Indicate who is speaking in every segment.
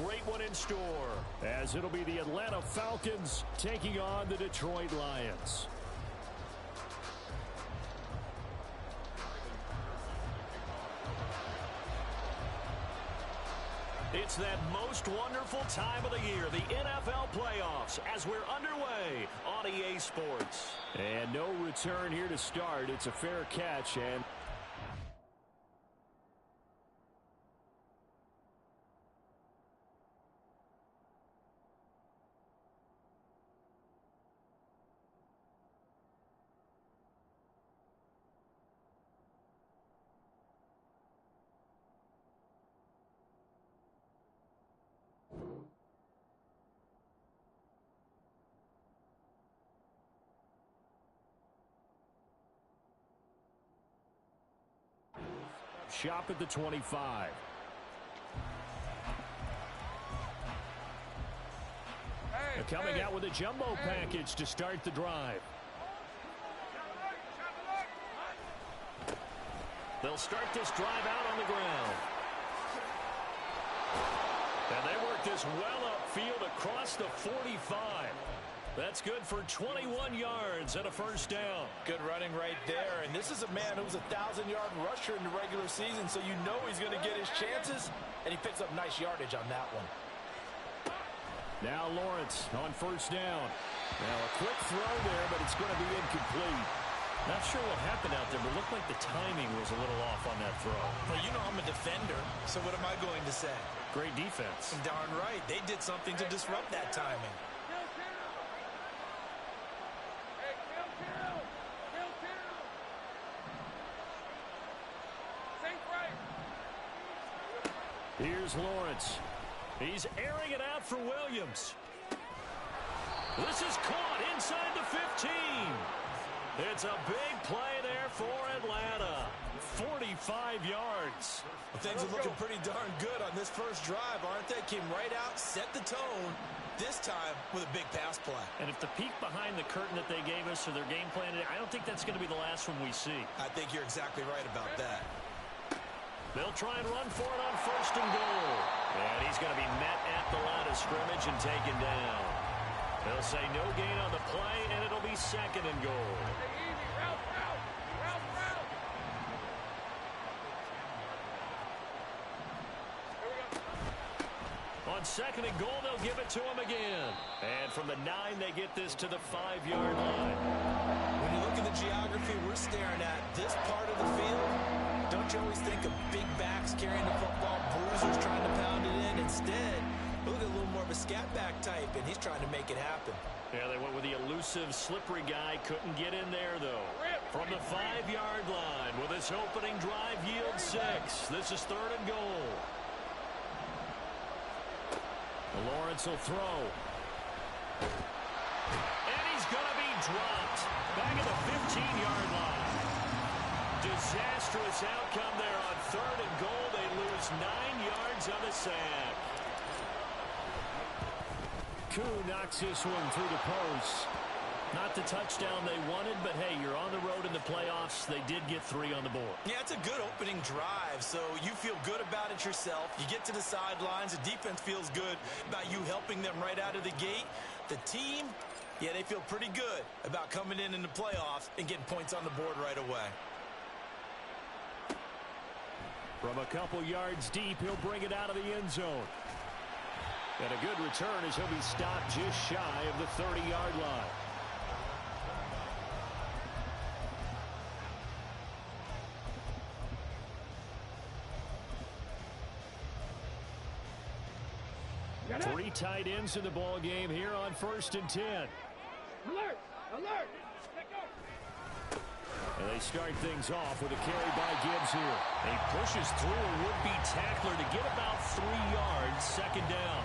Speaker 1: great one in store, as it'll be the Atlanta Falcons taking on the Detroit Lions. It's that most wonderful time of the year, the NFL playoffs, as we're underway on EA Sports. And no return here to start. It's a fair catch, and shop at the 25. They're coming out with a jumbo package to start the drive. They'll start this drive out on the ground. And they work this well upfield across the 45. That's good for 21 yards and a first down.
Speaker 2: Good running right there. And this is a man who's a 1,000-yard rusher in the regular season, so you know he's going to get his chances, and he picks up nice yardage on that one.
Speaker 1: Now Lawrence on first down. Now a quick throw there, but it's going to be incomplete. Not sure what happened out there, but it looked like the timing was a little off on that throw.
Speaker 2: Well, you know I'm a defender, so what am I going to say?
Speaker 1: Great defense.
Speaker 2: Darn right. They did something to disrupt that timing.
Speaker 1: Here's Lawrence. He's airing it out for Williams. This is caught inside the 15. It's a big play there for Atlanta. 45 yards.
Speaker 2: Well, things are looking pretty darn good on this first drive, aren't they? Came right out, set the tone, this time with a big pass play.
Speaker 1: And if the peek behind the curtain that they gave us or their game plan, I don't think that's going to be the last one we see.
Speaker 2: I think you're exactly right about that.
Speaker 1: They'll try and run for it on first and goal. And he's going to be met at the line of scrimmage and taken down. They'll say no gain on the play, and it'll be second and goal. On second and goal, they'll give it to him again. And from the 9, they get this to the 5-yard line.
Speaker 2: When you look at the geography we're staring at, this part of the field, don't you always think of big backs carrying the football, bruisers trying to pound it in? Instead, look at a little more of a scat back type, and he's trying to make it happen.
Speaker 1: Yeah, they went with the elusive, slippery guy. Couldn't get in there, though. From the 5-yard line, with this opening drive yield 6. This is third and goal. Lawrence will throw. And he's going to be dropped. Back at the 15-yard line. Disastrous outcome there on third and goal. They lose 9 yards on the sack. Koo knocks this one through the post. Not the touchdown they wanted, but hey, you're on the road in the playoffs. They did get 3 on the board.
Speaker 2: Yeah, it's a good opening drive, so you feel good about it yourself. You get to the sidelines. The defense feels good about you helping them right out of the gate. The team, yeah, they feel pretty good about coming in the playoffs and getting points on the board right away.
Speaker 1: From a couple yards deep, he'll bring it out of the end zone. And a good return as he'll be stopped just shy of the 30-yard line. Three tight ends in the ball game here on first and 10.
Speaker 3: Alert! Alert!
Speaker 1: And they start things off with a carry by Gibbs here. He pushes through a would-be tackler to get about 3 yards, second down.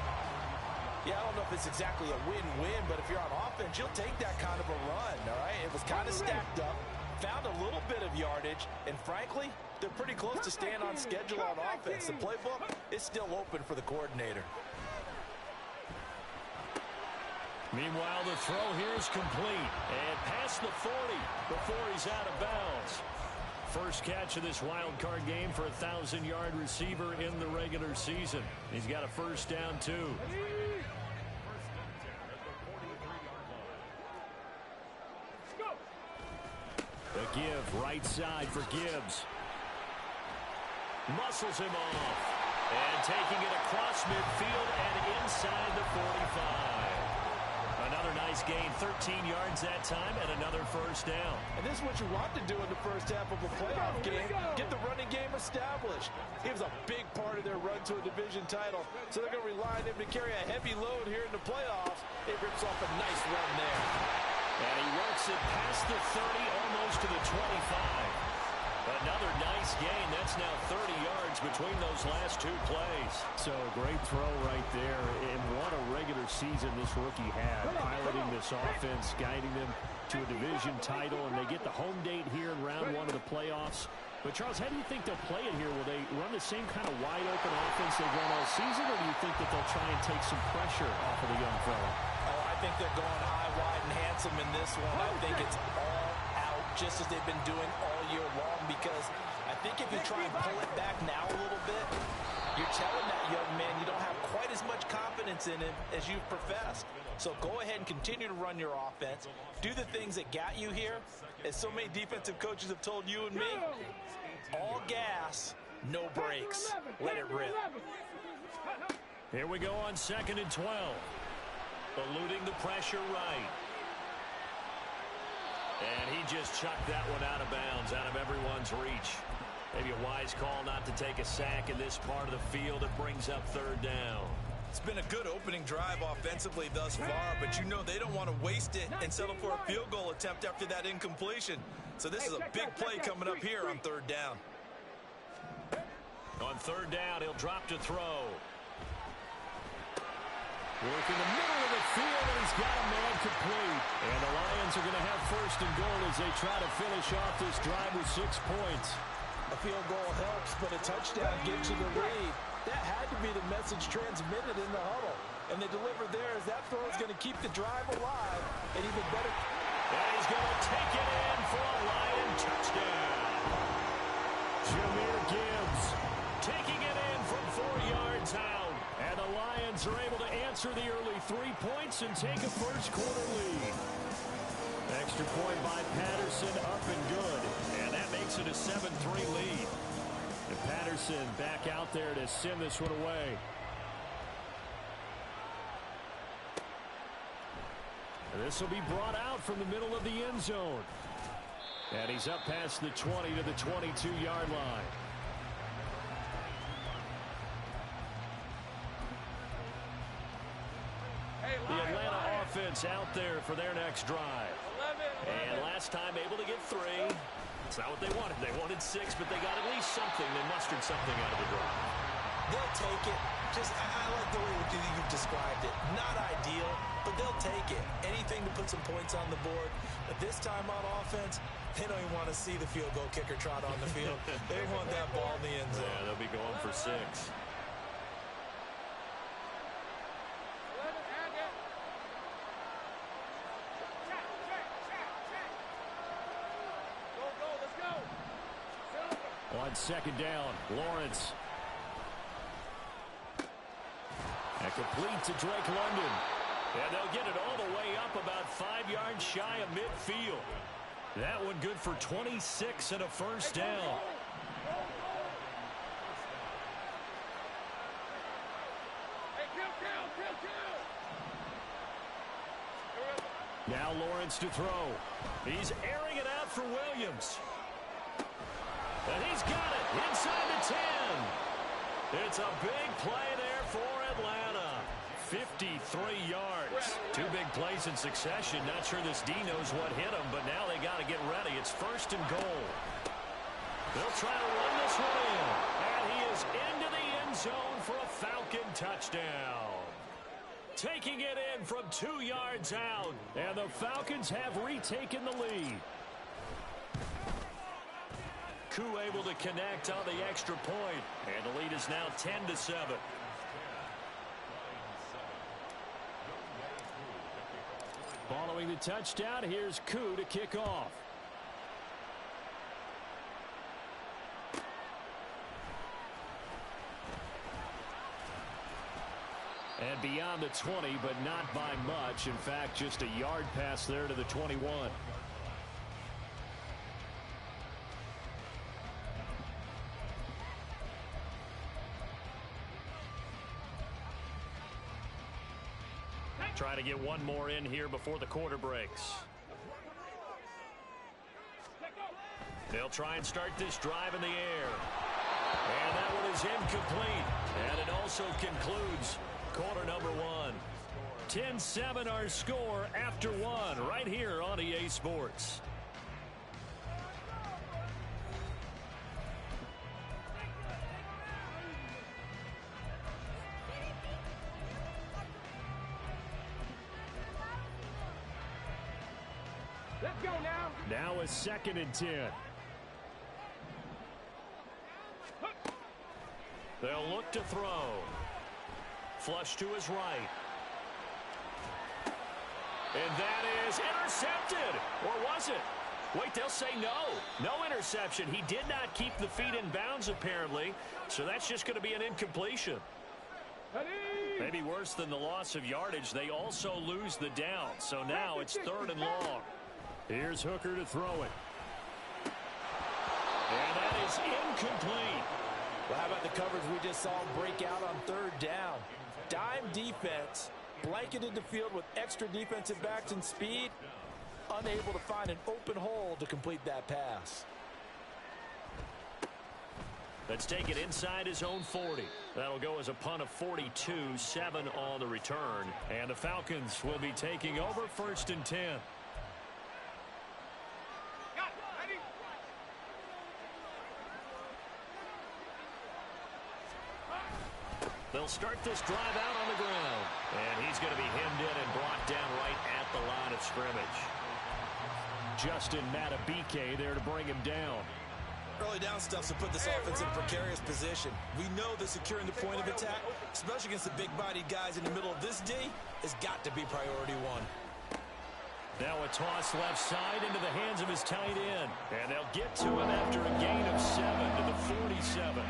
Speaker 2: Yeah, I don't know if it's exactly a win-win, but if you're on offense, you'll take that kind of a run, all right? It was kind of stacked up, found a little bit of yardage, and frankly, they're pretty close to staying on schedule on offense. The playbook is still open for the coordinator.
Speaker 1: Meanwhile, the throw here is complete. And past the 40 before he's out of bounds. first catch of this wild card game for a 1,000-yard receiver in the regular season. He's got a first down, too. The give right side for Gibbs. Muscles him off. And taking it across midfield and inside the 45. Another nice gain, 13 yards that time, and another first down.
Speaker 2: And this is what you want to do in the first half of a playoff game. Get the running game established. He was a big part of their run to a division title, so they're going to rely on him to carry a heavy load here in the playoffs. It rips off a nice run there.
Speaker 1: And he works it past the 30, almost to the 25. Another nice gain. That's now 30 yards between those last two plays.
Speaker 4: So great throw right there. And what a regular season this rookie had. Piloting this offense, guiding them to a division title. And they get the home date here in round one of the playoffs. But, Charles, how do you think they'll play it here? Will they run the same kind of wide-open offense they've run all season? Or do you think that they'll try and take some pressure off of the young fella?
Speaker 2: Oh, I think they're going high, wide, and handsome in this one. I think it's all out, just as they've been doing all year long, because I think if you try and pull it back now a little bit, you're telling that young man you don't have quite as much confidence in him as you've professed. So go ahead and continue to run your offense. Do the things that got you here. As so many defensive coaches have told you and me, all gas, no brakes. Let it rip.
Speaker 1: Here we go on 2nd and 12. Eluding the pressure right. And he just chucked that one out of bounds, out of everyone's reach. Maybe a wise call not to take a sack in this part of the field. It brings up 3rd down.
Speaker 5: It's been a good opening drive offensively thus far, but you know they don't want to waste it and settle for a field goal attempt after that incompletion. So this is a big play coming up here on 3rd down.
Speaker 1: On 3rd down, he'll drop to throw. Work in the middle of the field, and he's got a man complete. And the Lions are going to have 1st and goal as they try to finish off this drive with 6 points.
Speaker 2: A field goal helps, but a touchdown gives you the lead. That had to be the message transmitted in the huddle. And they delivered there as that throw is going to keep the drive alive. And even better.
Speaker 1: And he's going to take it in for a Lion touchdown. Jahmyr Gibbs taking it in from 4 yards out. And the Lions are able to answer the early 3 points and take a first quarter lead. Extra point by Patterson, up and good. And that makes it a 7-3 lead. And Patterson back out there to send this one away. And this will be brought out from the middle of the end zone. And he's up past the 20 to the 22-yard line. The Atlanta offense out there for their next drive. And last time able to get 3. It's not what they wanted. They wanted 6, but they got at least something. They mustered something out of the drive.
Speaker 2: They'll take it. I like the way you've described it. Not ideal, but they'll take it. Anything to put some points on the board. But this time on offense, they don't even want to see the field goal kicker trot on the field. They want that ball in the end zone.
Speaker 1: Yeah, they'll be going for 6. On 2nd down, Lawrence. And complete to Drake London. And they'll get it all the way up about 5 yards shy of midfield. That one good for 26 and a first down. Now Lawrence to throw. He's airing it out for Williams. And he's got it inside the 10. It's a big play there for Atlanta. 53 yards. 2 big plays in succession. Not sure this D knows what hit him, but now they got to get ready. It's 1st and goal. They'll try to run this one in. And he is into the end zone for a Falcon touchdown. Taking it in from 2 yards out. And the Falcons have retaken the lead. Koo able to connect on the extra point. And the lead is now 10-7. Following the touchdown, here's Koo to kick off.
Speaker 4: And beyond the 20, but not by much. In fact, just a yard pass there to the 21. Trying to get one more in here before the quarter breaks. They'll try and start this drive in the air. And that one is incomplete. And it also concludes quarter number one. 10-7 our score after one right here on EA Sports.
Speaker 3: Let's go now.
Speaker 4: Now a 2nd and 10. They'll look to throw. Flush to his right. And that is intercepted. Or was it? Wait, they'll say no. No interception. He did not keep the feet in bounds, apparently. So that's just going to be an incompletion. Maybe worse than the loss of yardage, they also lose the down. So now it's 3rd and long. Here's Hooker to throw it. And that is incomplete.
Speaker 2: Well, how about the coverage we just saw break out on 3rd down? Dime defense, blanketed the field with extra defensive backs and speed, unable to find an open hole to complete that pass.
Speaker 4: Let's take it inside his own 40. That'll go as a punt of 42, 7 on the return. And the Falcons will be taking over 1st and 10. They'll start this drive out on the ground. And he's going to be hemmed in and brought down right at the line of scrimmage. Justin Matabike there to bring him down.
Speaker 5: Early down stuff to put this offense in a precarious position. We know that securing the point of attack, especially against the big-bodied guys in the middle of this D, has got to be priority one.
Speaker 4: Now a toss left side into the hands of his tight end. And they'll get to him after a gain of 7 to the 47.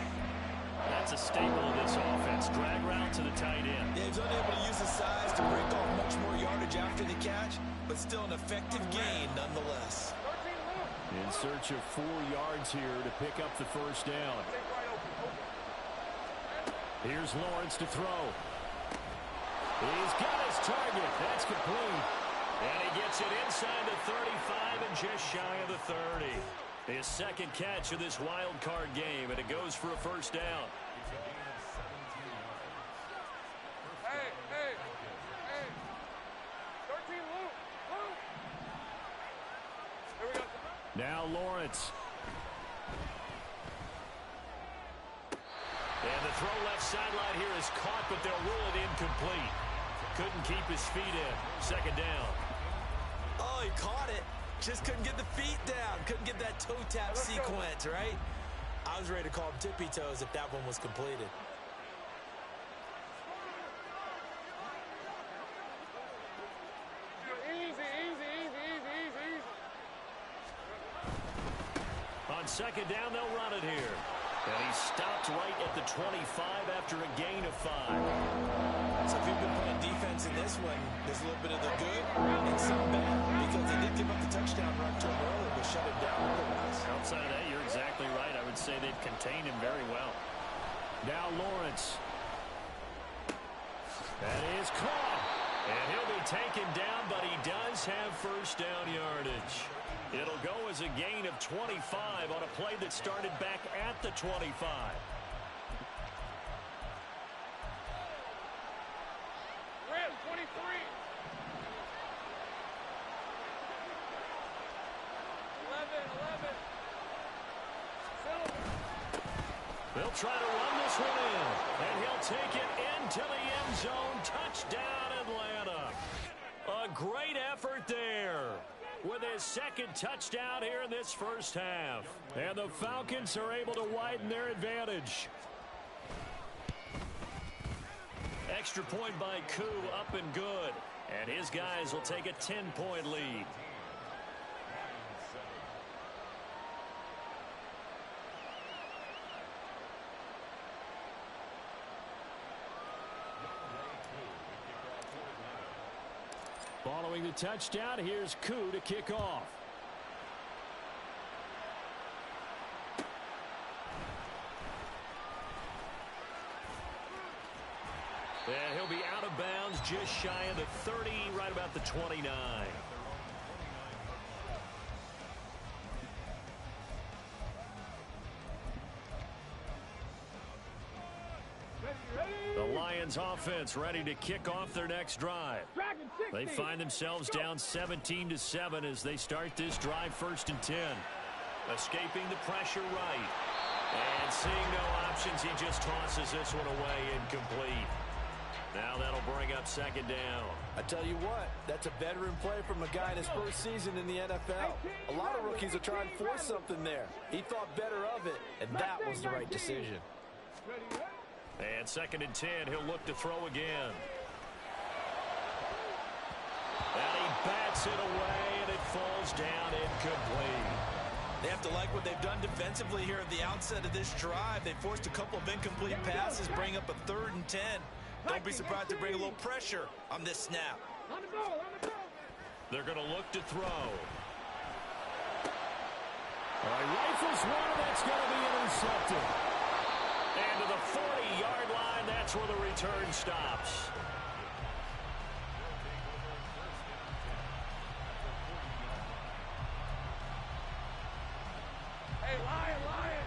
Speaker 4: That's a staple of this offense. Drag route to the tight end.
Speaker 5: Yeah, he's unable to use his size to break off much more yardage after the catch, but still an effective gain nonetheless.
Speaker 4: In search of 4 yards here to pick up the 1st down. Here's Lawrence to throw. He's got his target. That's complete. And he gets it inside the 35 and just shy of the 30. His 2nd catch of this wild card game, and it goes for a 1st down.
Speaker 3: Hey. 13, Luke. Here we go.
Speaker 4: Now Lawrence. And the throw left sideline here is caught, but they'll rule it incomplete. Couldn't keep his feet in. 2nd down.
Speaker 2: Oh, he caught it. Just couldn't get the feet down. Couldn't get that toe tap sequence, right? I was ready to call him tippy toes if that one was completed.
Speaker 3: Easy.
Speaker 4: On 2nd down, they'll run it here. And he stopped right at the 25 after a gain of 5.
Speaker 2: So if you've been playing defense in this one, there's a little bit of the good and some bad, because they did give up the touchdown run to him earlier, but shut him down otherwise.
Speaker 4: Outside of that, you're exactly right. I would say they've contained him very well. Now Lawrence. That is caught. And he'll be taken down, but he does have 1st down yardage. It'll go as a gain of 25 on a play that started back at the 25.
Speaker 3: Red 23.
Speaker 1: They'll try to run this one in, and he'll take it into the end zone. Touchdown, Atlanta. A great effort there with his 2nd touchdown here in this 1st half. And the Falcons are able to widen their advantage. Extra point by Koo, up and good. And his guys will take a 10-point lead.
Speaker 4: Following the touchdown, here's Koo to kick off. And he'll be out of bounds just shy of the 30, right about the 29. The Lions offense ready to kick off their next drive. They find themselves down 17-7 as they start this drive 1st and 10. Escaping the pressure right. And seeing no options, he just tosses this one away incomplete. Now that'll bring up 2nd down.
Speaker 2: I tell you what, that's a veteran play from a guy in his first season in the NFL. A lot of rookies are trying to force something there. He thought better of it, and that was the right decision.
Speaker 4: And 2nd and 10, he'll look to throw again. And he bats it away, and it falls down incomplete.
Speaker 5: They have to like what they've done defensively here at the outset of this drive. They forced a couple of incomplete passes, bring up a 3rd and 10. Don't be surprised to bring a little pressure on this snap.
Speaker 4: They're going to look to throw. Rifles one, that's going to be intercepted. And to the 40-yard line, that's where the return stops.
Speaker 3: Hey, Lion, Lion.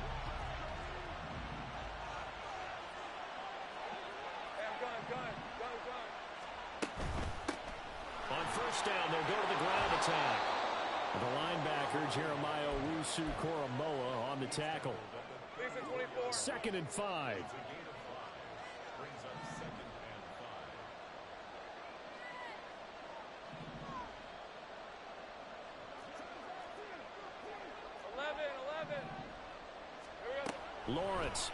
Speaker 3: Hey, I'm gun.
Speaker 4: On 1st down, they'll go to the ground attack. The linebacker, Jeremiah Owusu-Koramoah, on the tackle. 2nd and 5. Lawrence.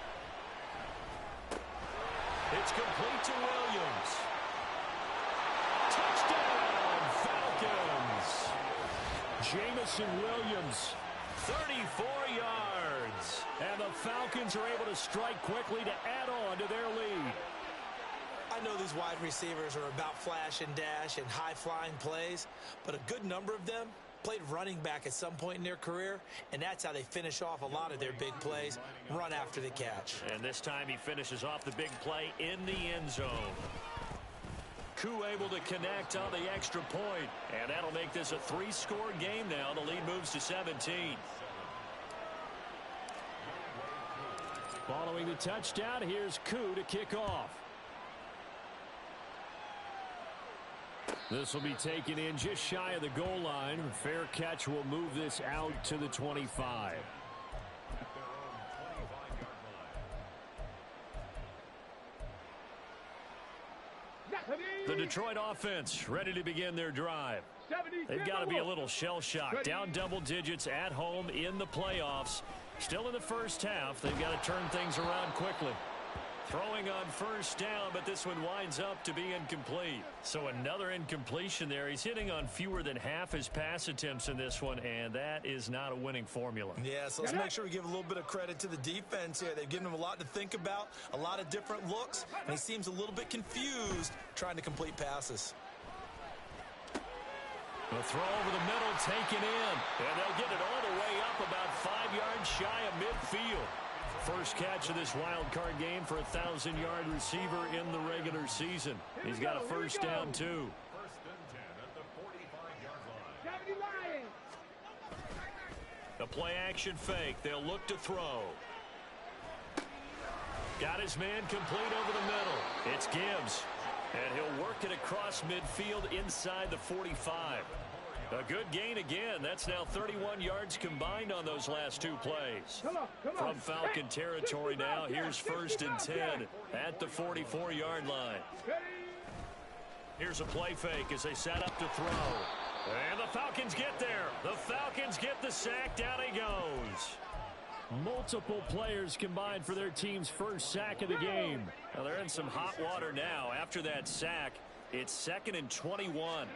Speaker 4: It's complete to Williams. Touchdown, Falcons. Jamison Williams, 34 yards. And the Falcons are able to strike quickly to add on to their lead.
Speaker 2: I know these wide receivers are about flash and dash and high-flying plays, but a good number of them played running back at some point in their career, and that's how they finish off a lot of their big plays, run after the catch.
Speaker 4: And this time he finishes off the big play in the end zone. Koo able to connect on the extra point, and that'll make this a 3-score game now. The lead moves to 17. Following the touchdown, here's Koo to kick off. This will be taken in just shy of the goal line. Fair catch will move this out to the 25. The Detroit offense ready to begin their drive. They've got to be a little shell-shocked. Down double digits at home in the playoffs. Still in the first half. They've got to turn things around quickly. Throwing on 1st down, but this one winds up to be incomplete. So another incompletion there. He's hitting on fewer than half his pass attempts in this one, and that is not a winning formula.
Speaker 5: Yeah, so let's make sure we give a little bit of credit to the defense here. They've given him a lot to think about, a lot of different looks, and he seems a little bit confused trying to complete passes.
Speaker 4: The throw over the middle taken in, and they'll get it all the way up about 5 yards shy of midfield. First catch of this wild card game for a 1,000-yard receiver in the regular season. He's got a 1st down, too.
Speaker 3: 1st and 10 at the 45-yard line.
Speaker 4: The play-action fake. They'll look to throw. Got his man complete over the middle. It's Gibbs. And he'll work it across midfield inside the 45. A good gain again. That's now 31 yards combined on those last 2 plays. From Falcon territory now, here's 1st and 10 at the 44-yard line. Here's a play fake as they set up to throw. And the Falcons get there. The Falcons get the sack. Down he goes. Multiple players combined for their team's first sack of the game. Now they're in some hot water now. After that sack, it's 2nd and 21.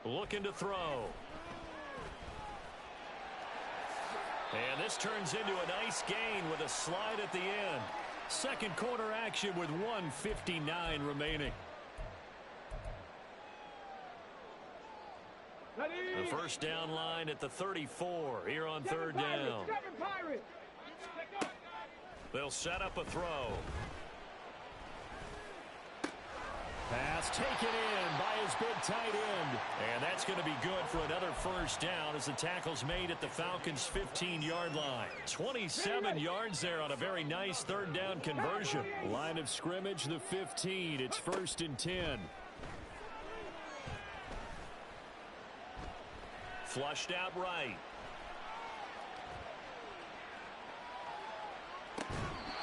Speaker 4: Looking to throw. And this turns into a nice gain with a slide at the end. Second quarter action with 1:59 remaining.
Speaker 1: The first down line at the 34 here on third down. They'll set up a throw. Pass taken in by his big tight end. And that's going to be good for another first down as the tackle's made at the Falcons' 15-yard line. 27 yards there on a very nice third down conversion. Line of scrimmage, the 15. It's 1st and 10. Flushed out right.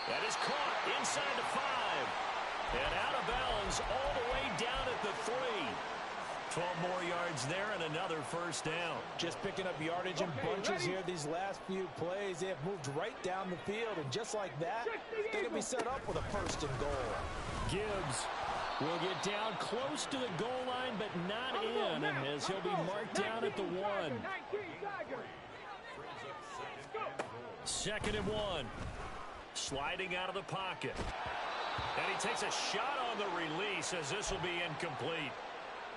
Speaker 1: That is caught inside the 5. And out of bounds all the way down at the 3. 12 more yards there and another first down.
Speaker 2: Just picking up yardage in bunches here these last few plays. They have moved right down the field, and just like that, they're going to be set up with a 1st and goal.
Speaker 4: Gibbs will get down close to the goal line, but not in, as he'll be marked down at the 1. 2nd and 1. Sliding out of the pocket. And he takes a shot on the release as this will be incomplete.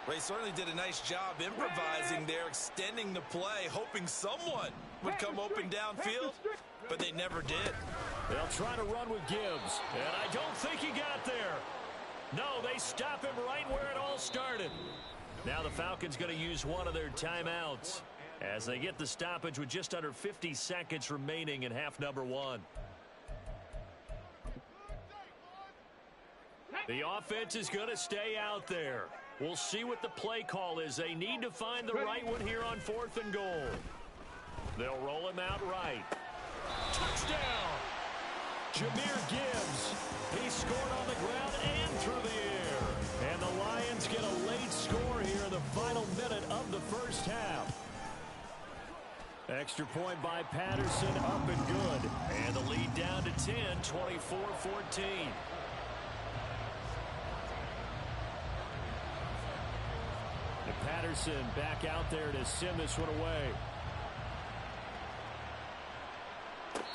Speaker 5: Well, he certainly did a nice job improvising there, extending the play, hoping someone would come open downfield, but they never did.
Speaker 4: They'll try to run with Gibbs.
Speaker 1: And I don't think he got there. No, they stop him right where it all started. Now the Falcons going to use one of their timeouts as they get the stoppage with just under 50 seconds remaining in half number 1. The offense is going to stay out there. We'll see what the play call is. They need to find the right one here on 4th and goal. They'll roll him out right. Touchdown! Jahmyr Gibbs. He scored on the ground and through the air. And the Lions get a late score here in the final minute of the first half. Extra point by Patterson, up and good. And the lead down to 10, 24-14. Patterson back out there to send this one away.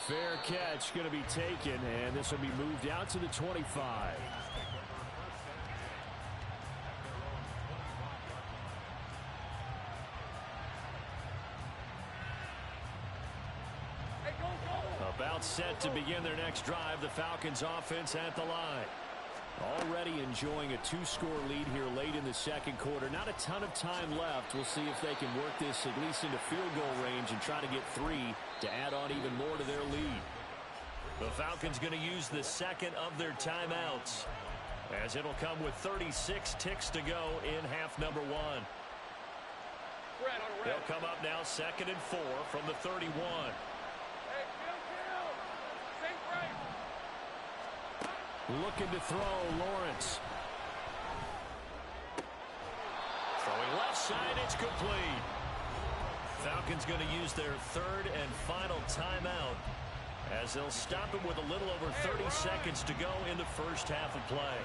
Speaker 1: Fair catch going to be taken, and this will be moved out to the 25. About set to begin their next drive, the Falcons offense at the line. Already enjoying a 2-score lead here late in the second quarter. Not a ton of time left. We'll see if they can work this at least into field goal range and try to get 3 to add on even more to their lead. The Falcons going to use the second of their timeouts as it'll come with 36 ticks to go in half number 1. They'll come up now 2nd and 4 from the 31. Looking to throw, Lawrence. Throwing left side, it's complete. Falcons going to use their 3rd and final timeout as they'll stop him with a little over 30 seconds to go in the first half of play.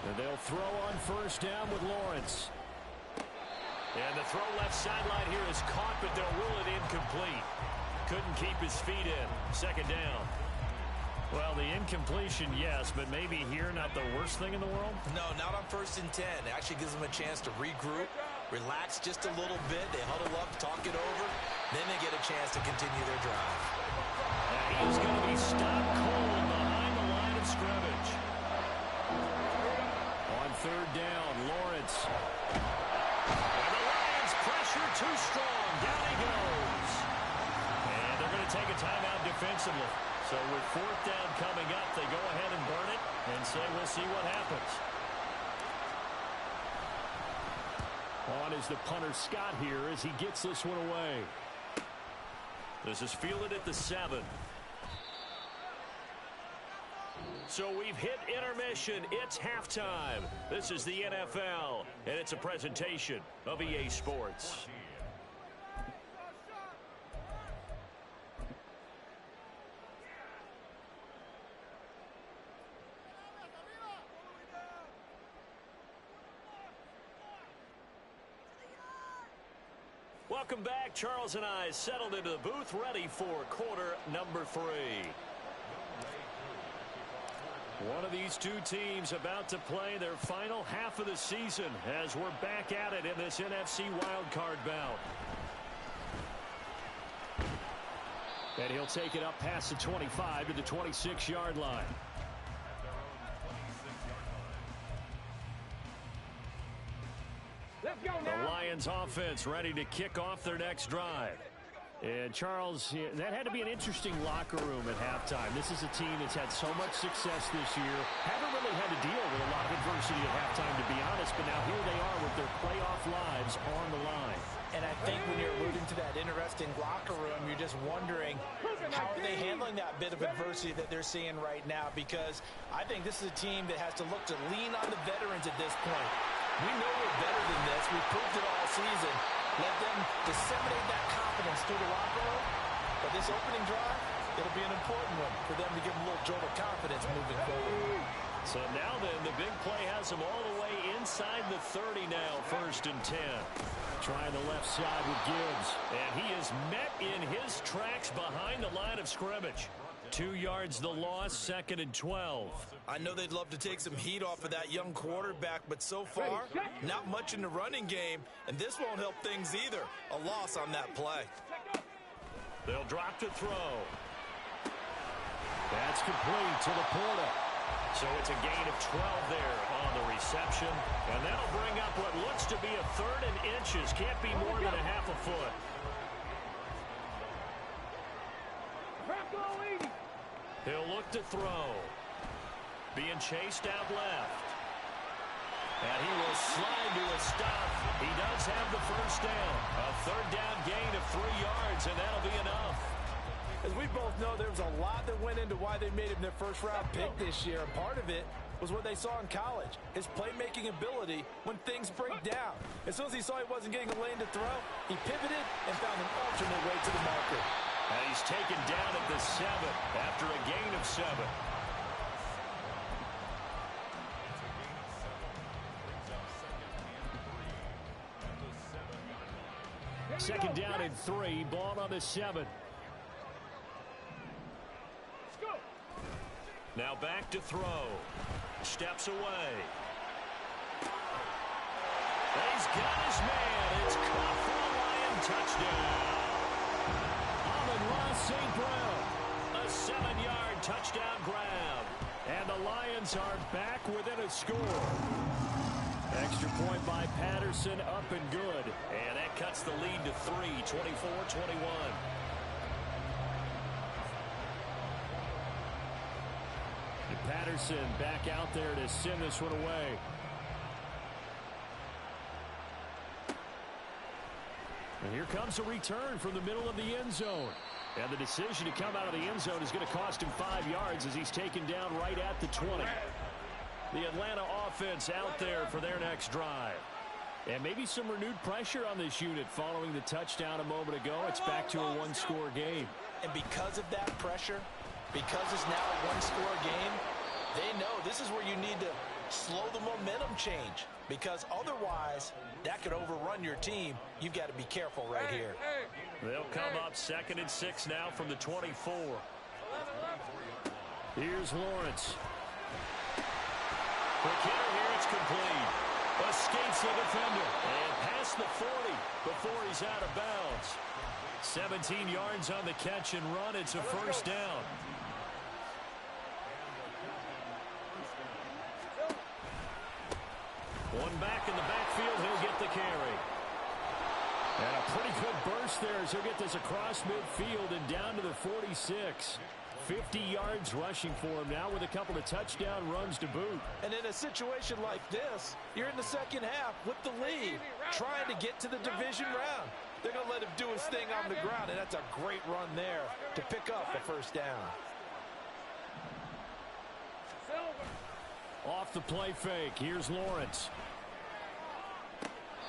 Speaker 1: And they'll throw on first down with Lawrence. And the throw left sideline here is caught, but they'll rule it incomplete. Couldn't keep his feet in. 2nd down. Well, the incompletion, yes, but maybe here not the worst thing in the world?
Speaker 5: No, not on 1st and 10. It actually gives them a chance to regroup, relax just a little bit. They huddle up, talk it over. Then they get a chance to continue their drive.
Speaker 1: And he's going to be stopped cold behind the line of scrimmage.
Speaker 4: On 3rd down, Lawrence.
Speaker 1: And the Lions pressure too strong. Down he goes. And they're going to take a timeout defensively. So with 4th down coming up, they go ahead and burn it and say we'll see what happens.
Speaker 4: On is the punter Scott here as he gets this one away.
Speaker 1: This is fielded at the 7. So we've hit intermission. It's halftime. This is the NFL, and it's a presentation of EA Sports. Welcome back. Charles and I settled into the booth, ready for quarter number 3. One of these two teams about to play their final half of the season as we're back at it in this NFC wildcard bout. And he'll take it up past the 25 to the 26-yard line.
Speaker 6: Let's go now.
Speaker 1: The Lions offense ready to kick off their next drive. And, Charles, that had to be an interesting locker room at halftime. This is a team that's had so much success this year. Haven't really had to deal with a lot of adversity at halftime, to be honest. But now here they are with their playoff lives on the line.
Speaker 2: And I think when you're alluding to that interesting locker room, you're just wondering how are they handling that bit of adversity that they're seeing right now? Because I think this is a team that has to look to lean on the veterans at this point. We know we're better than this. We've proved it all season. Let them disseminate that confidence through the locker room. But this opening drive, it'll be an important one for them to give them a little jolt of confidence moving forward.
Speaker 1: So now then, the big play has them all the way inside the 30 now, 1st and 10. Trying the left side with Gibbs. And he is met in his tracks behind the line of scrimmage. 2 yards the loss, 2nd and 12.
Speaker 5: I know they'd love to take some heat off of that young quarterback, but so far, not much in the running game, and this won't help things either. A loss on that play.
Speaker 1: They'll drop to throw. That's complete to Laporta. So it's a gain of 12 there on the reception, and that'll bring up what looks to be a 3rd and inches. Can't be more than a half a foot. He'll look to throw. Being chased out left. And he will slide to a stop. He does have the 1st down. A 3rd down gain of 3 yards, and that'll be enough.
Speaker 2: As we both know, there was a lot that went into why they made him their 1st-round pick this year. And part of it was what they saw in college, his playmaking ability when things break down. As soon as he saw he wasn't getting a lane to throw, he pivoted and found an alternate way to the marker.
Speaker 1: And he's taken down at the 7 after a gain of 7. Second down and 3, ball on the 7. Now back to throw. Steps away. He's got his man. It's caught for a Lion touchdown. Amon-Ra St. Brown. A 7-yard touchdown grab. And the Lions are back within a score. Extra point by Patterson, up and good. And that cuts the lead to 3, 24-21. Patterson back out there to send this one away. And here comes a return from the middle of the end zone. And the decision to come out of the end zone is going to cost him 5 yards as he's taken down right at the 20. The Atlanta offense out there for their next drive. And maybe some renewed pressure on this unit following the touchdown a moment ago. It's back to a 1-score game.
Speaker 2: And because of that pressure, because it's now a 1-score game, they know this is where you need to slow the momentum change, because otherwise that could overrun your team. You've got to be careful right here.
Speaker 1: They'll come up 2nd and 6 now from the 24. Here's Lawrence. Quick hitter here, it's complete. Escapes the defender and past the 40 before he's out of bounds. 17 yards on the catch and run. It's a 1st down. One back in the backfield, he'll get the carry. And a pretty good burst there as he'll get this across midfield and down to the 46. 50 yards rushing for him now with a couple of touchdown runs to boot.
Speaker 2: And in a situation like this, you're in the 2nd half with the lead, trying to get to the division round. They're going to let him do his thing on the ground, and that's a great run there to pick up a 1st down.
Speaker 1: Off the play fake, here's Lawrence.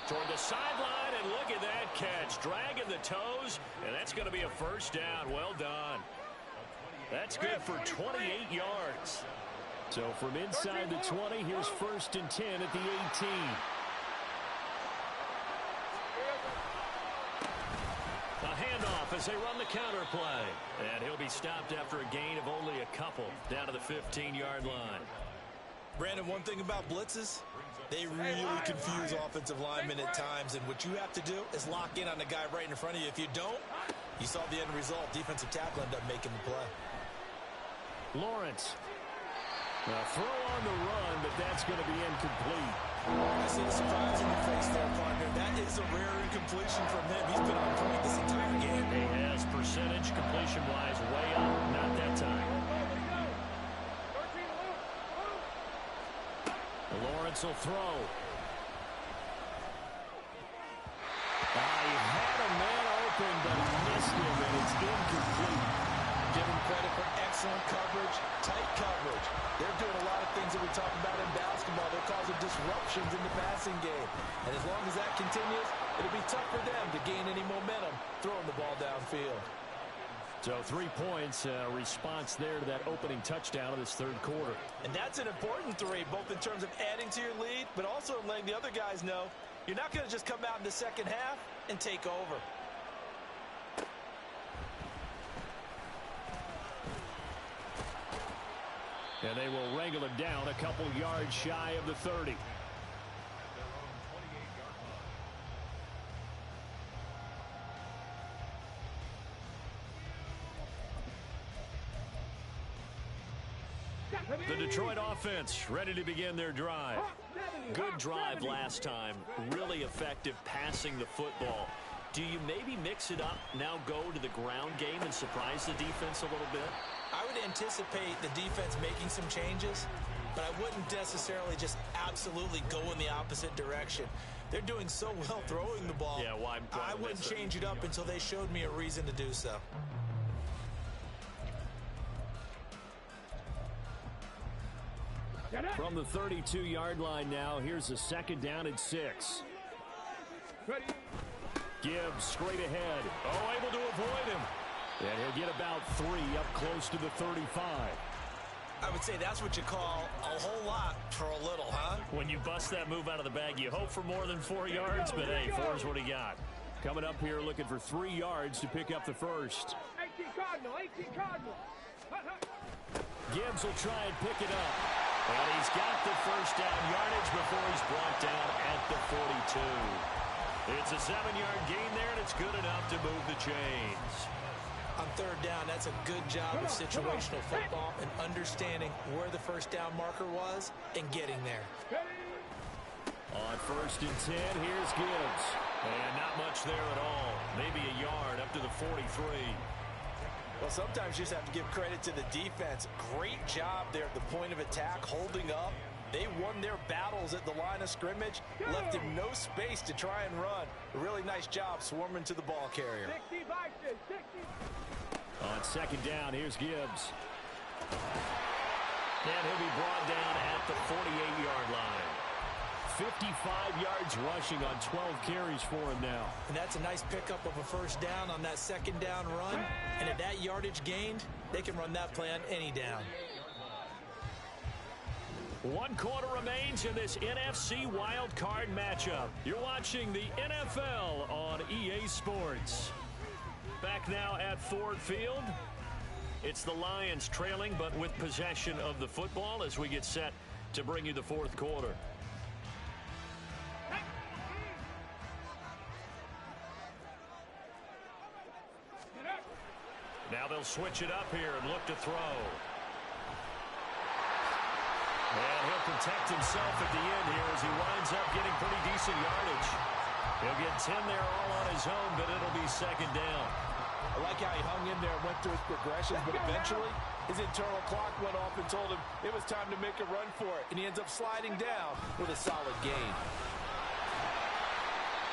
Speaker 1: Toward the sideline, and look at that catch. Dragging the toes, and that's going to be a 1st down. Well done. That's good for 28 yards. So from inside the 20, here's 1st and 10 at the 18. A handoff, as they run the counter play. And he'll be stopped after a gain of only a couple down to the 15-yard line.
Speaker 5: Brandon, one thing about blitzes, they really confuse offensive linemen at times, and what you have to do is lock in on the guy right in front of you. If you don't, you saw the end result. Defensive tackle ended up making the play.
Speaker 4: Lawrence. A throw on the run, but that's going to be incomplete.
Speaker 5: I see the surprise in your face there, partner. That is a rare incompletion from him. He's been on point this entire game.
Speaker 1: He has percentage completion-wise way up. Not that time. Lawrence will throw. He had a man open, but he missed him, and it's incomplete.
Speaker 2: Give him credit for excellent coverage, tight coverage. They're doing a lot of things that we talk about in basketball. They're causing disruptions in the passing game. And as long as that continues, it'll be tough for them to gain any momentum throwing the ball downfield.
Speaker 4: So 3 points, response there to that opening touchdown of this third quarter.
Speaker 2: And that's an important 3, both in terms of adding to your lead, but also in letting the other guys know you're not going to just come out in the second half and take over.
Speaker 4: And they will wrangle him down a couple yards shy of the 30.
Speaker 1: The Detroit offense ready to begin their drive. Good drive last time. Really effective passing the football. Do you maybe mix it up, now go to the ground game and surprise the defense a little bit?
Speaker 2: I would anticipate the defense making some changes, but I wouldn't necessarily just absolutely go in the opposite direction. They're doing so well throwing the ball.
Speaker 1: Yeah, why
Speaker 2: I wouldn't change it up until they showed me a reason to do so.
Speaker 4: From the 32-yard line now, here's a second down and 6. Gibbs straight ahead.
Speaker 1: Oh, able to avoid him.
Speaker 4: And he'll get about 3 up close to the 35.
Speaker 2: I would say that's what you call a whole lot for a little, huh?
Speaker 1: When you bust that move out of the bag, you hope for more than 4 yards, but hey, 4 is what he got.
Speaker 4: Coming up here looking for 3 yards to pick up the first.
Speaker 6: 18 Cardinal.
Speaker 4: Gibbs will try and pick it up.
Speaker 1: And he's got the first down yardage before he's brought down at the 42. It's a 7-yard gain there, and it's good enough to move the chains.
Speaker 2: On third down, that's a good job of situational football and understanding where the first down marker was and getting there.
Speaker 4: On first and 10, here's Gibbs.
Speaker 1: And not much there at all. Maybe a yard up to the 43.
Speaker 2: Well, sometimes you just have to give credit to the defense. Great job there at the point of attack, holding up. They won their battles at the line of scrimmage, left him no space to try and run. A really nice job swarming to the ball carrier.
Speaker 6: 60.
Speaker 4: On second down, here's Gibbs.
Speaker 1: And he'll be brought down at the 48-yard line.
Speaker 4: 55 yards rushing on 12 carries for him now.
Speaker 2: And that's a nice pickup of a first down on that second down run. And at that yardage gained, they can run that play on any down.
Speaker 1: 1 quarter remains in this NFC Wild Card matchup. You're watching the NFL on EA Sports. Back now at Ford Field. It's the Lions trailing, but with possession of the football as we get set to bring you the fourth quarter. Now they'll switch it up here and look to throw. And he'll protect himself at the end here as he winds up getting pretty decent yardage. He'll get 10 there all on his own, but it'll be second down.
Speaker 2: I like how he hung in there and went through his progressions, but eventually his internal clock went off and told him it was time to make a run for it, and he ends up sliding down with a solid gain.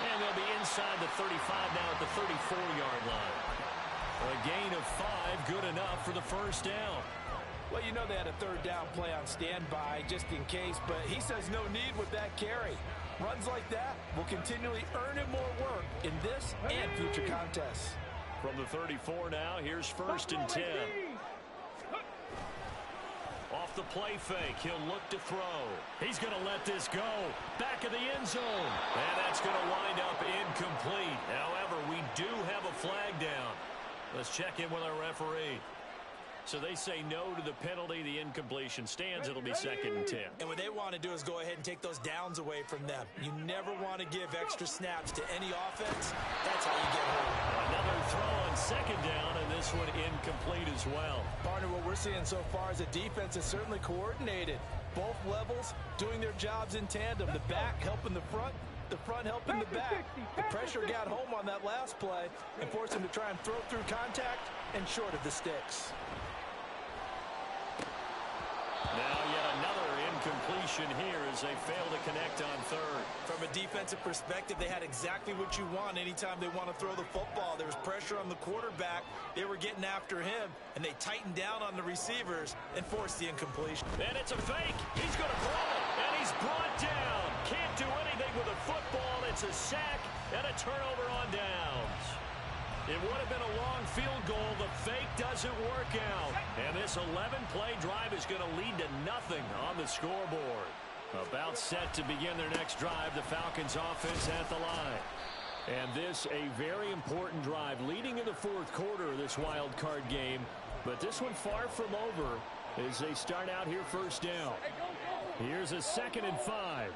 Speaker 1: And they'll be inside the 35 now at the 34-yard line. A gain of 5, good enough for the first down.
Speaker 2: Well, you know they had a third down play on standby just in case, but he says no need with that carry. Runs like that will continually earn him more work in this and future contests.
Speaker 1: From the 34 now, here's first and 10. Off the play fake, he'll look to throw. He's going to let this go. Back of the end zone. And that's going to wind up incomplete. However, we do have a flag down. Let's check in with our referee. So they say no to the penalty. The incompletion stands. It'll be 2nd and 10.
Speaker 5: And what they want to do is go ahead and take those downs away from them. You never want to give extra snaps to any offense. That's how you get hurt.
Speaker 1: Another throw on 2nd down, and this one incomplete as well.
Speaker 2: Partner, what we're seeing so far is a defense is certainly coordinated. Both levels doing their jobs in tandem. The back helping the front helping the back. The pressure got home on that last play and forced him to try and throw through contact and short of the sticks.
Speaker 1: Now yet another incompletion here as they fail to connect on 3rd.
Speaker 5: From a defensive perspective, they had exactly what you want anytime they want to throw the football. There was pressure on the quarterback. They were getting after him, and they tightened down on the receivers and forced the incompletion.
Speaker 1: And it's a fake. He's going to throw it, and he's brought down. Can't do anything with a football. It's a sack and a turnover on downs. It would have been a long field goal. The fake doesn't work out. And this 11-play drive is going to lead to nothing on the scoreboard. About set to begin their next drive, the Falcons offense at the line. And this a very important drive leading in the 4th quarter of this wild card game. But this one far from over as they start out here 1st down. Here's a 2nd and 5.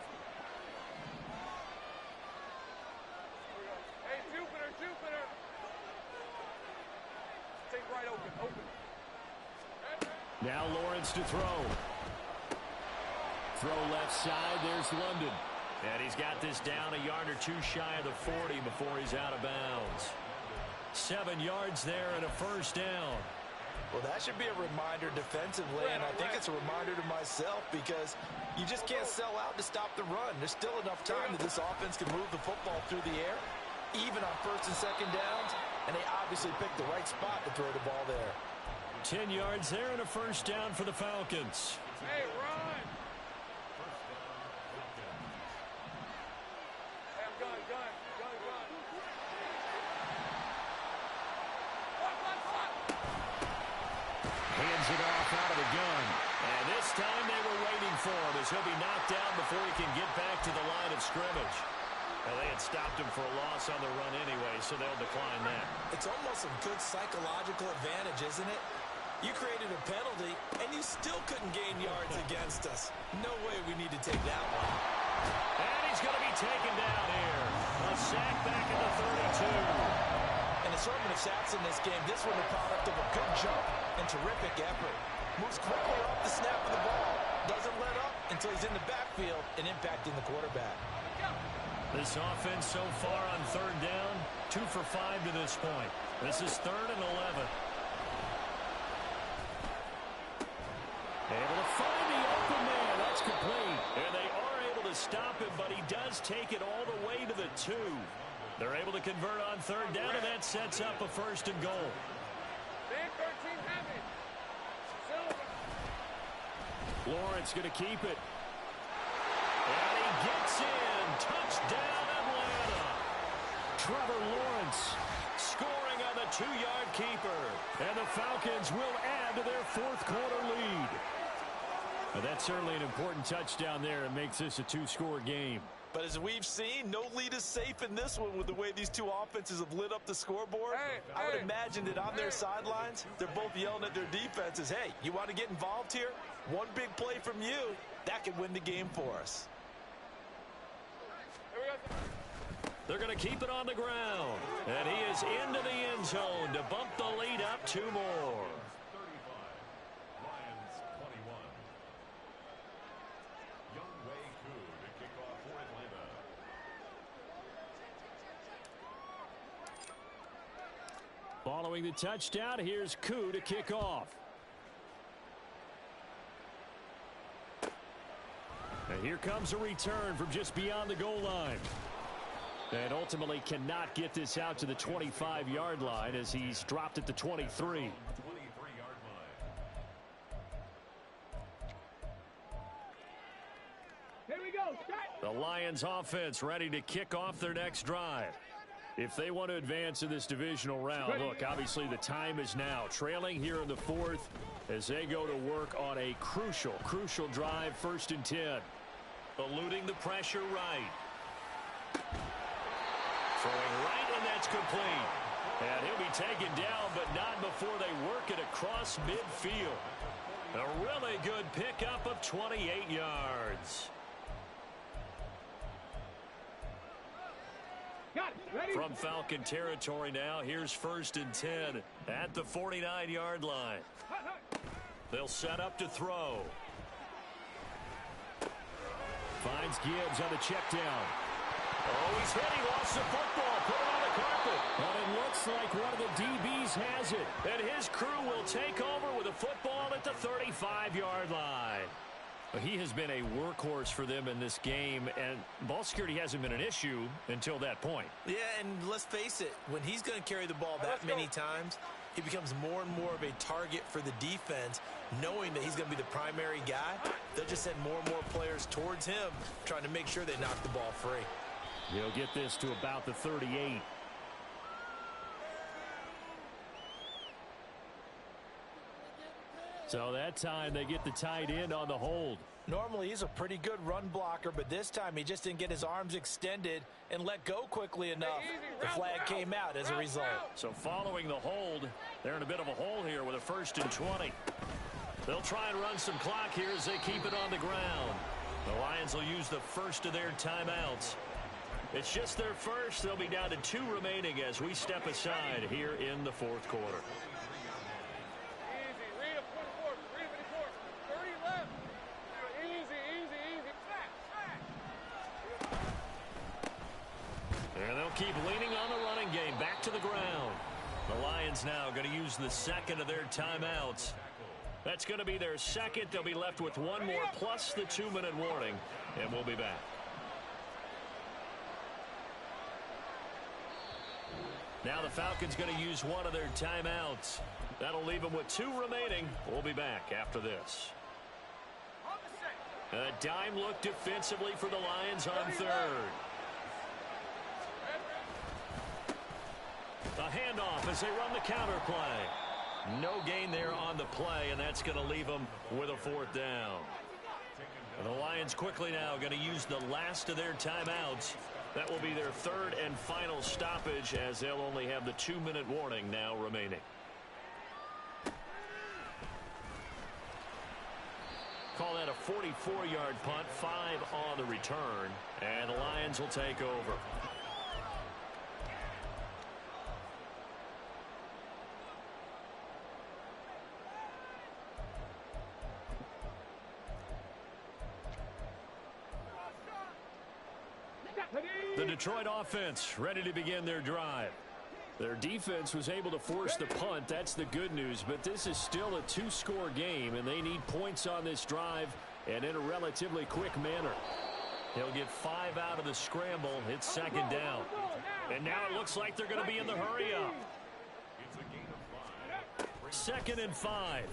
Speaker 1: Now Lawrence to throw. Throw left side. There's London. And he's got this down a yard or 2 shy of the 40 before he's out of bounds. 7 yards there and a 1st down.
Speaker 2: Well, that should be a reminder defensively, and I think it's a reminder to myself because you just can't sell out to stop the run. There's still enough time that this offense can move the football through the air, even on 1st and 2nd downs, and they obviously picked the right spot to throw the ball there.
Speaker 1: 10 yards there and a 1st down for the Falcons.
Speaker 6: Hey, run! Hey, gun.
Speaker 1: Hands it off out of the gun. And this time they were waiting for him as he'll be knocked down before he can get back to the line of scrimmage. Well, they had stopped him for a loss on the run anyway, so they'll decline that.
Speaker 5: It's almost a good psychological advantage, isn't it? You created a penalty, and you still couldn't gain yards against us. No way we need to take that one.
Speaker 1: And he's going to be taken down here. A sack back at the 32.
Speaker 2: An assortment of sacks in this game. This one the product of a good jump and terrific effort. Moves quickly off the snap of the ball. Doesn't let up until he's in the backfield and impacting the quarterback.
Speaker 1: This offense so far on 3rd down, 2 for 5 to this point. This is 3rd and 11. Able to find the open man. That's complete. And they are able to stop him, but he does take it all the way to the 2. They're able to convert on 3rd down, and that sets up a 1st and goal.
Speaker 6: Big 13 heavy.
Speaker 1: Lawrence going to keep it. And he gets in. Touchdown, Atlanta. Trevor Lawrence scoring on the 2-yard keeper. And the Falcons will add to their 4th quarter lead. Well, that's certainly an important touchdown there. It makes this a 2-score game.
Speaker 2: But as we've seen, no lead is safe in this one with the way these two offenses have lit up the scoreboard. I would imagine that on their sidelines, they're both yelling at their defenses, hey, you want to get involved here? One big play from you, that could win the game for us.
Speaker 1: They're going to keep it on the ground. And he is into the end zone to bump the lead up 2 more. Following the touchdown, here's Koo to kick off. And here comes a return from just beyond the goal line. And ultimately cannot get this out to the 25-yard line as he's dropped at the 23.
Speaker 6: Here we go.
Speaker 1: The Lions offense ready to kick off their next drive. If they want to advance in this divisional round, look, obviously the time is now. Trailing here in the 4th as they go to work on a crucial drive, 1st and 10. Eluding the pressure right. Throwing right, and that's complete. And he'll be taken down, but not before they work it across midfield. A really good pickup of 28 yards. From Falcon territory now, here's 1st and 10 at the 49-yard line. They'll set up to throw. Finds Gibbs on the check down. Oh, he's hit. He lost the football. Put it on the carpet. But it looks like one of the DBs has it. And his crew will take over with a football at the 35-yard line. He has been a workhorse for them in this game, and ball security hasn't been an issue until that point.
Speaker 5: Yeah, and let's face it, when he's going to carry the ball that many times, he becomes more and more of a target for the defense, knowing that he's going to be the primary guy. They'll just send more and more players towards him, trying to make sure they knock the ball free.
Speaker 4: He'll get this to about the 38. So that time they get the tight end on the hold.
Speaker 2: Normally he's a pretty good run blocker, but this time he just didn't get his arms extended and let go quickly enough. The flag came out as a result.
Speaker 1: So following the hold, they're in a bit of a hole here with a 1st and 20. They'll try and run some clock here as they keep it on the ground. The Lions will use the first of their timeouts. It's just their first. They'll be down to 2 remaining as we step aside here in the 4th quarter. And they'll keep leaning on the running game. Back to the ground. The Lions now going to use the second of their timeouts. That's going to be their second. They'll be left with 1 more plus the 2-minute warning. And we'll be back. Now the Falcons going to use 1 of their timeouts. That'll leave them with 2 remaining. We'll be back after this. A dime look defensively for the Lions on 3rd. A handoff as they run the counter play. No gain there on the play, and that's going to leave them with a 4th down. And the Lions quickly now going to use the last of their timeouts. That will be their 3rd and final stoppage, as they'll only have the 2-minute warning now remaining. Call that a 44-yard punt, 5 on the return, and the Lions will take over. The Detroit offense ready to begin their drive. Their defense was able to force the punt. That's the good news. But this is still a 2-score game, and they need points on this drive and in a relatively quick manner. He'll get 5 out of the scramble. It's 2nd down. And now it looks like they're going to be in the hurry up. 2nd and 5.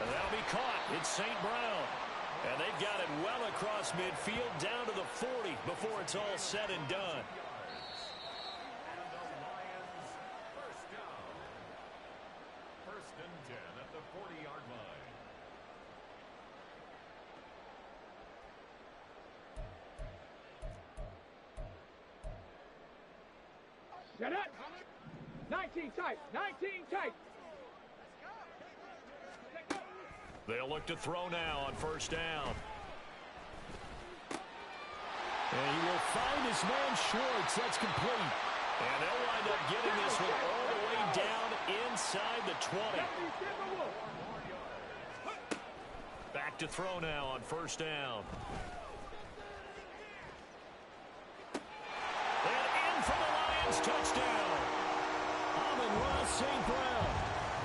Speaker 1: And that'll be caught. It's St. Brown. And they've got it well across midfield down to the 40 before it's all said and done.
Speaker 3: And the Lions first down. 1st and 10 at the 40-yard line.
Speaker 6: Shut up! 19 tight! 19 tight!
Speaker 1: They'll look to throw now on 1st down.
Speaker 4: And he will find his man Schwartz. That's complete.
Speaker 1: And they'll wind up getting this one all the way down inside the 20. Back to throw now on 1st down. And in for the Lions touchdown. Amon-Ra St. Brown.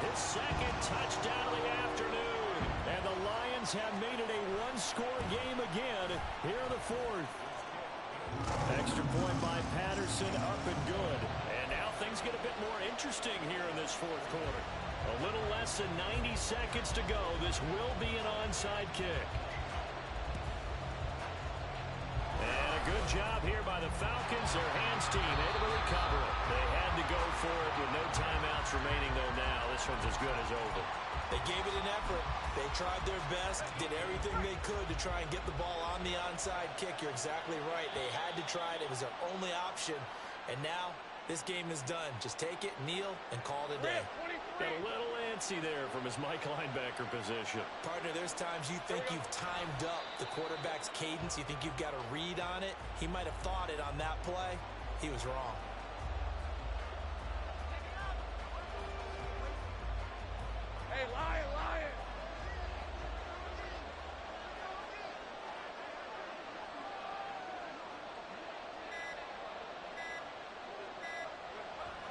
Speaker 1: His 2nd touchdown of the afternoon. And the Lions have made it a 1-score game again here in the 4th. Extra point by Patterson, up and good. And now things get a bit more interesting here in this 4th quarter. A little less than 90 seconds to go. This will be an onside kick. And a good job here by the Falcons. Their hands team able to recover it. They had to go for it with no timeouts remaining, though, now. This one's as good as over.
Speaker 5: They gave it an effort. They tried their best, did everything they could to try and get the ball on the onside kick. You're exactly right. They had to try it. It was their only option. And now this game is done. Just take it, kneel, and call it a day.
Speaker 1: Got a little antsy there from his Mike linebacker position.
Speaker 5: Partner, there's times you think you've timed up the quarterback's cadence. You think you've got a read on it. He might have thought it on that play. He was wrong.
Speaker 6: Hey, Lion, Lion.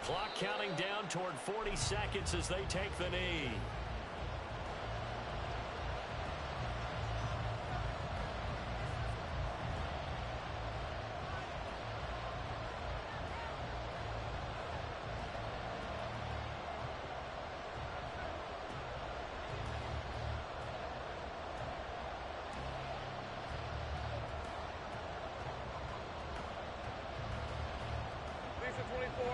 Speaker 1: Clock counting down toward 40 seconds as they take the knee.
Speaker 6: Lisa 24.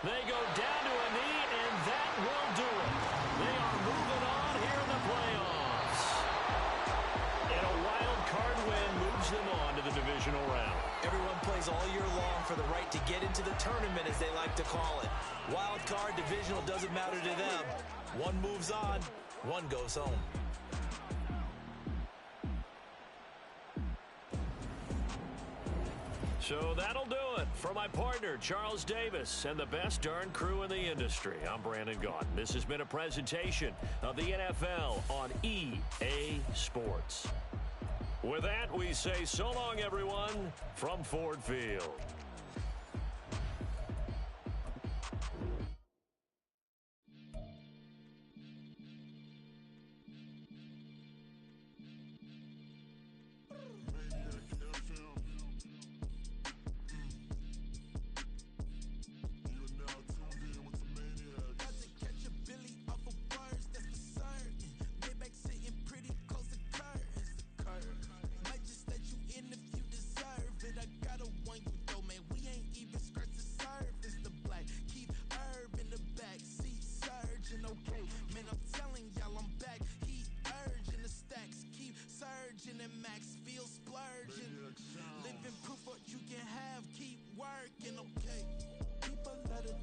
Speaker 1: They go down to a knee, and that will do it. They are moving on here in the playoffs. And a wild card win moves them on to the divisional round.
Speaker 5: Everyone plays all year long for the right to get into the tournament, as they like to call it. Wild card, divisional, doesn't matter to them. One moves on, one goes home.
Speaker 1: So that'll do it for my partner, Charles Davis, and the best darn crew in the industry. I'm Brandon Gaudin. This has been a presentation of the NFL on EA Sports. With that, we say so long, everyone, from Ford Field.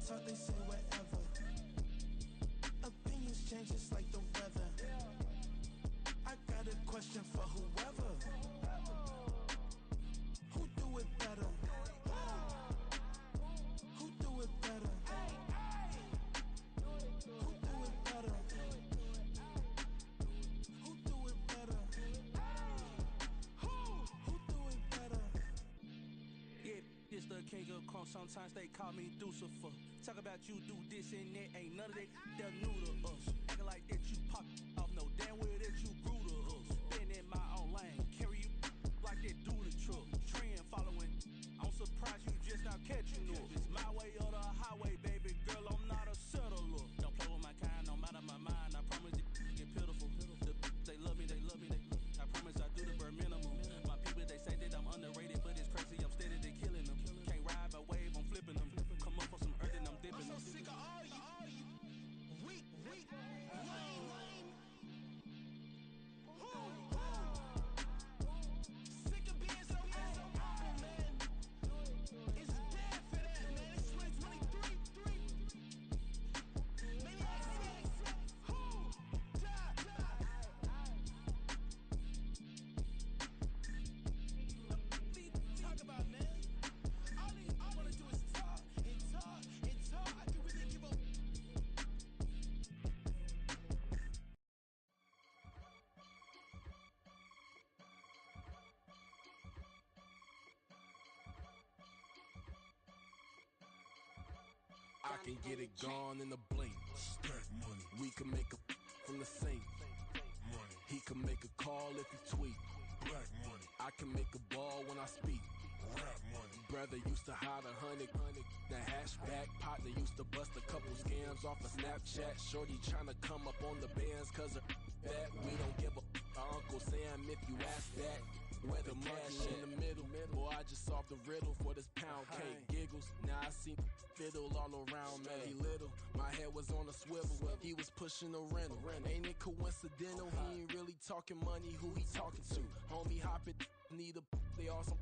Speaker 7: Talk, they say whatever. Opinions change just like the weather. I got a question for whoever. Who do it better? Who do it better? Who do it better? Who do it better? Who do it better?
Speaker 8: Yeah, this the king of crunk. Sometimes they call me Lucifer. Talk about you do this and that, ain't none of that, they're new to us. Acting like that you pop off, no damn well that you grew to us. Been in my own lane, carry you like that do the truck. Trend following, I'm surprised you just now catching up. It's my way or the highway, baby girl, I'm not a settler. Don't play with my kind, I'm out of my mind, I promise it get pitiful. They love me, I promise I do the bare minimum. My people, they say that I'm underrated, but it's crazy, I'm steady, they killing them. Can't ride my wave, I'm flipping them. Come up for some earth and I'm dipping them.
Speaker 7: I'm so sick of all you weak, lame. Sick of being so humble, man. It's dead for that, man. It's 2023. Maniacs, who die? Talk about, man. All I wanna do is talk and talk and talk. I can really give up.
Speaker 9: I can get it gone in a blink. Stack money. We can make a from the sink. Money. He can make a call if he tweet. Black money. I can make a ball when I speak. Rap money. Brother used to hide 100. The hashback partner used to bust a couple scams off of Snapchat. Shorty tryna come up on the bands cause her that we don't give a Uncle Sam if you ask that. Where the cash in the middle. Boy, I just solved the riddle for this pound cake. Giggles, now I see fiddle all around me. He little, my head was on a swivel. He was pushing a rental. Ain't it coincidental? He ain't really talking money, who he talking to? Homie hoppin', need a, they awesome.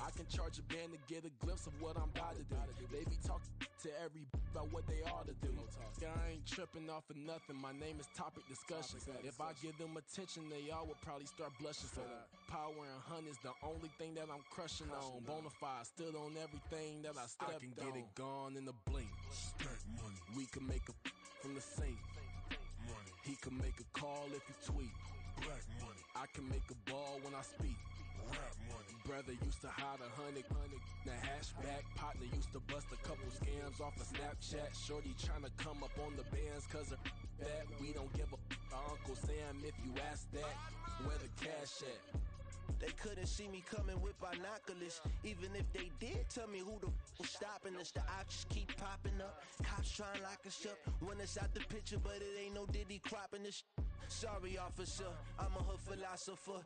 Speaker 9: I can charge a band to get a glimpse of what I'm about to do. They be talking to every about what they ought to do. Yeah, I ain't tripping off of nothing. My name is Topic Discussions. If I give them attention, they all would probably start blushing. So power and hunt is the only thing that I'm crushing on. Bonafide, stood on everything that I stepped on. I can get it gone in a blink. Stack money. We can make a from the sink. Money. He can make a call if he tweet. Black money. I can make a ball when I speak. Rap money. Brother used to hide 100. The hashback partner used to bust a couple scams off of Snapchat. Shorty tryna come up on the bands cause of that. We don't give a Uncle Sam if you ask that. Where the cash at?
Speaker 7: They couldn't see me coming with binoculars. Even if they did, tell me who the was stopping us. The options keep popping up. Cops trying to lock us up when it's out the picture, but it ain't no Diddy cropping this. Sorry, officer, I'm a hood philosopher.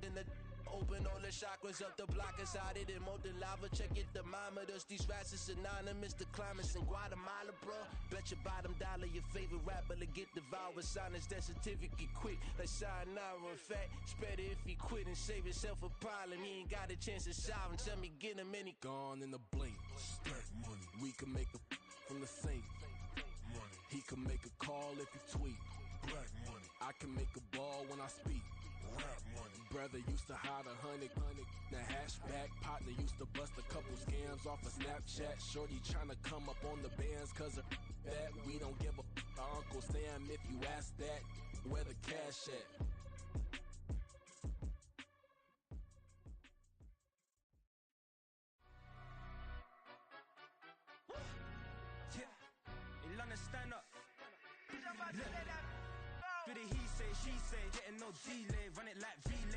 Speaker 7: In the open all the chakras up the block inside it and molten lava. Check your thermometers. These rats is synonymous. The climates in Guatemala, bro. Bet your bottom dollar your favorite rapper to get devoured. Sign his death certificate quick. Like sayonara. In fact, it's better if he quit and save himself a problem. He ain't got a chance to solve him. Tell me get him any.
Speaker 9: Gone in a blink. Stack money. We can make a from the sink. Money. He can make a call if he tweet. Black money. I can make a ball when I speak. Rap money. Brother used to hide 100. The hashback partner used to bust a couple scams off of Snapchat. Shorty tryna come up on the bands cause of that. We don't give a Uncle Sam if you ask that. Where the cash at?
Speaker 8: Yeah, in London stand up. Look. For the he say, she say, getting no delay, run it like relay.